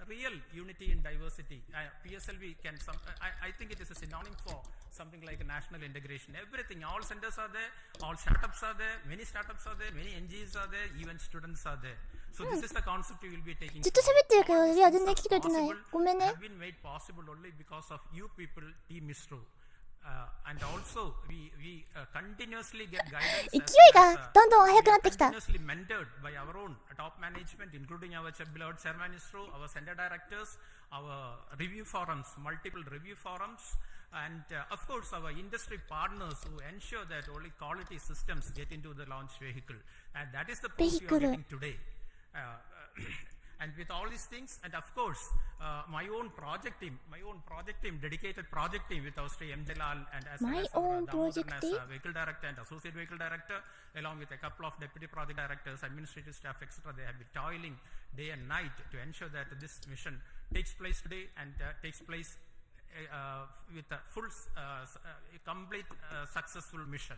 real unity in diversity. PSLV can, I think it is a synonym for something like a national integration. Everything, all centers are there, all startups are there, many startups are there, many NGOs are there, even students are there. So this is the concept we will be taking. ずっと喋ってるけど、リア全然聞いてくれてない。ごめんね。Have been made possible only because of you people, Team ISRO. And also we continuously get guidance. 勢いがどんどん速くなってきた。Continuously mentored by our own top management, including our beloved chairman ISRO, our center directors, our review forums, multiple review forums, and of course our industry partners who ensure that only quality systems get into the launch vehicle. And that is the proof we are getting today. And with all these things, and of course, my own project team, dedicated project team with our Sri M. Jalal and as well as our Damodaran as vehicle director and associate vehicle director, along with a couple of deputy project directors, administrative staff, etc. They have been toiling day and night to ensure that this mission takes place today and takes place with a full, complete, successful mission.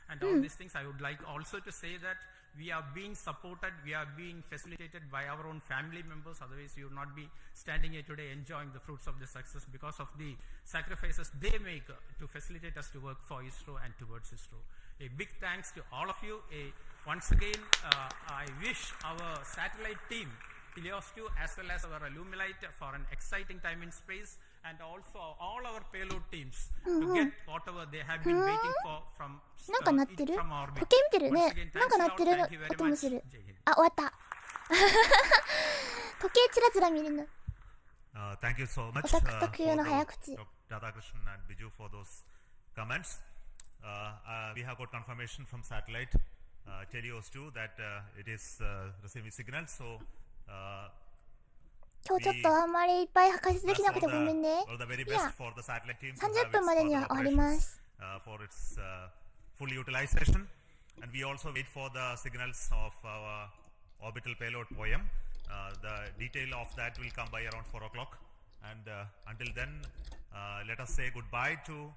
And all these things, I would like also to say that we are being supported, we are being facilitated by our own family members. Otherwise, you would not be standing here today enjoying the fruits of the success because of the sacrifices they make to facilitate us to work for ISRO and towards ISRO. A big thanks to all of you. Once again, I wish our satellite team, Helios 2, as well as our Illumilite, for an exciting time in space, and also all our payload teams to get whatever they have been waiting for from orbit. なんか鳴ってる？時計見てるね。なんか鳴ってる音もする。あ、終わった。時計チラチラ見るの。Thank you so much, オタク特有の早口。Radhakrishnan and Biju for those comments. We have got confirmation from satellite Helios 2 that it is receiving signals. So 今日ちょっとあんまりいっぱい解説できなくてごめんね。いや、30分までには終わります。For its full utilization, and we also wait for the signals of our orbital payload POEM. The detail of that will come by around 4 o'clock, and until then, let us say goodbye to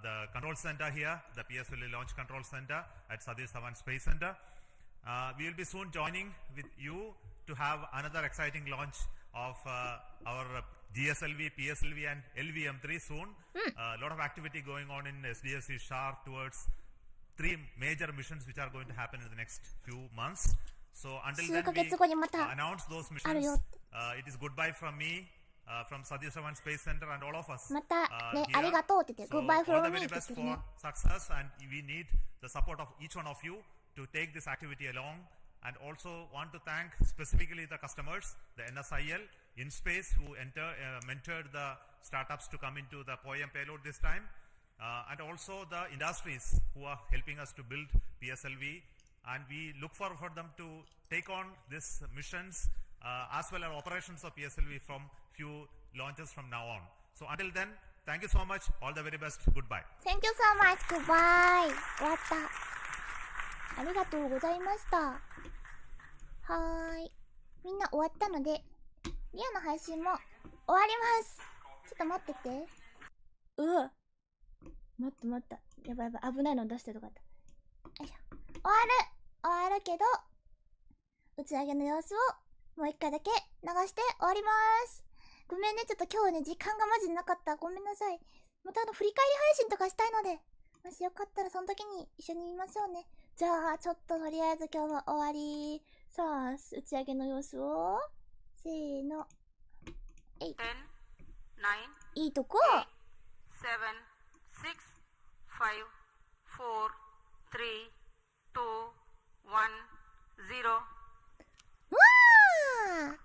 the control center here, the PSLV Launch Control Center at Satish Dhawan Space Center. We will be soon joining with you to have another exciting launch of our GSLV, PSLV and LVM3 soon. A lot of activity going on in SDSC Shar towards 3 major missions which are going to happen in the next few months. So until then we announce those missions. It is goodbye from me, from Satish Dhawan Space Center and all of us. Here. So all the very best for success, and we need the support of each one of you to take this activity along. And also want to thank specifically the customers, the NSIL, InSpace, who mentored the startups to come into the POEM payload this time, and also the industries who are helping us to build PSLV. And we look forward for them to take on these missions as well as operations of PSLV from few launches from now on. So until then, thank you so much. All the very best. Goodbye. Thank you so much. Goodbye. 終わった。ありがとうございました。はーい。みんな終わったので、リアの配信も終わります。ちょっと待ってて。うわ。待った。やばい。危ないの出してるとかあった。よいしょ。終わるけど、打ち上げの様子をもう一回だけ流して終わります。ごめんね、ちょっと今日ね、時間がマジでなかった。ごめんなさい。また振り返り配信とかしたいので、もしよかったらその時に一緒に見ましょうね。じゃあ、ちょっととりあえず今日は終わり。さあ、打ち上げの様子を。せーの。えい。 10, 9, いいとこ。 8, 7, 6, 5, 4, 3, 2, 1, 0. うわー！飛んだ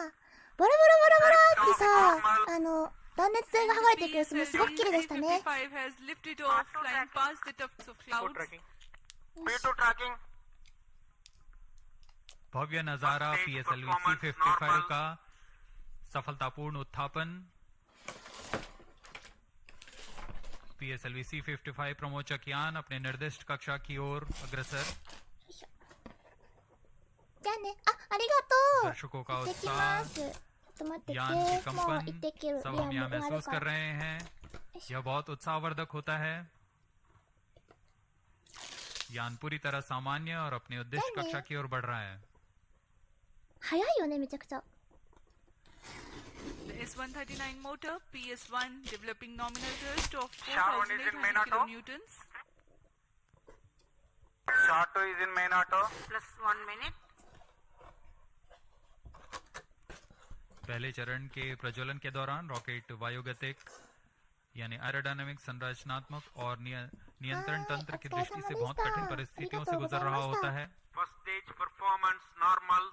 ー！ボロボロボロボロってさ、断熱材が剥がれていく様子もすごく綺麗でしたね。 55 has lifted off, flying past the tufts of clouds. P2 tracking. भव्य नजारा PSLV C55 का सफलतापूर्ण उत्थापन। PSLV C55 प्रमोचक यान अपने निर्दिष्ट कक्षा की ओर अग्रसर। じゃあね。あ、ありがとう。 दर्शकों का 行ってきま उत्साह, す。ちょっと待ってて。 यान की もう行って कंपन ける。 सब リア हम ム यहाँ 終わる महसूस か कर ら。 रहे हैं। यह बहुत उत्साहवर्धक होता है। यान पूरी तरह सामान्य और अपनी उद्दिष्ट कक्षा की ओर बढ़ रहा है। 早いよね、めちゃくちゃ。 The S139 motor, PS1, developing nominal thrust of Sharp one is in main 4,800 auto. kilonewtons. Shot 2 is in main auto. Plus 1 minute. पहले चरण के प्रज्वलन के दौरान रॉकेट वायुगतिक यानी एरोडायनामिक संरचनात्मक और नियंत्रण तंत्र की दृष्टि से बहुत कठिन परिस्थितियों से गुजर रहा होता है। First stage performance normal.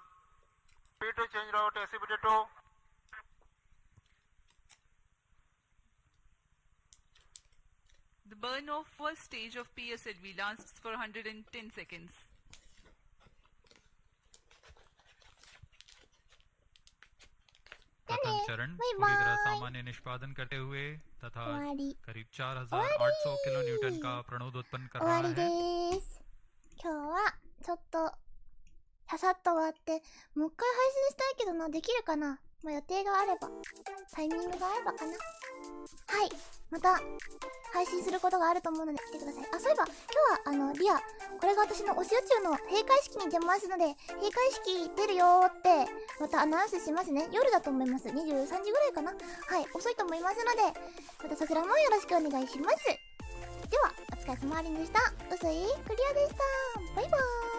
P2 change route SCBT2. The burn of first stage of PSLV lasts for 110 seconds. प्रथम चरण बाय पूरी तरह बाय। सामान्य निष्पादन करते हुए तथा 終わり。 करीब 4,800 किलो न्यूटन का प्रणोद उत्पन्न कर 終 रहा わりで है। ーす。今日は、ちょっと、ささっと終わって、もう一回配信したいけどな、できるかな？まあ、予定があれば、タイミングが合えばかな。はい。また、配信することがあると思うので来てください。あ、そういえば、今日は、リア、これが私の推し宇宙の閉会式に出ますので、閉会式出るよーって、またアナウンスしますね。夜だと思います。23時ぐらいかな。はい。遅いと思いますので、またそちらもよろしくお願いします。では、お疲れ様ありんでした。うすいクリアでした。バイバーイ。